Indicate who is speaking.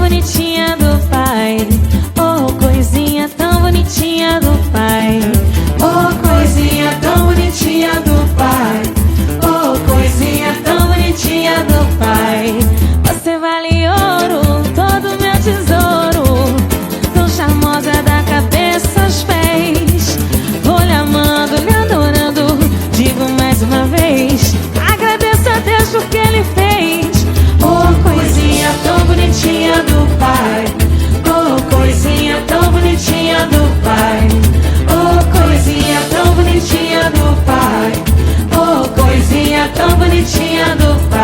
Speaker 1: bonitinha do pai. Oh, coisinha tão bonitinha do pai.
Speaker 2: Oh, coisinha tão bonitinha do pai. Oh, coisinha tão bonitinha do pai.
Speaker 1: Você vale ouro, todo meu tesouro, tão charmosa da cabeça aos pés. Vou lhe amando, lhe adorando, digo mais uma vez, agradeço a Deus por que Ele fez.
Speaker 2: Oh, coisinha tão bonitinha do pai. Oh, coisinha tão bonitinha do pai. Oh, coisinha tão bonitinha do pai. Oh, coisinha tão bonitinha do pai.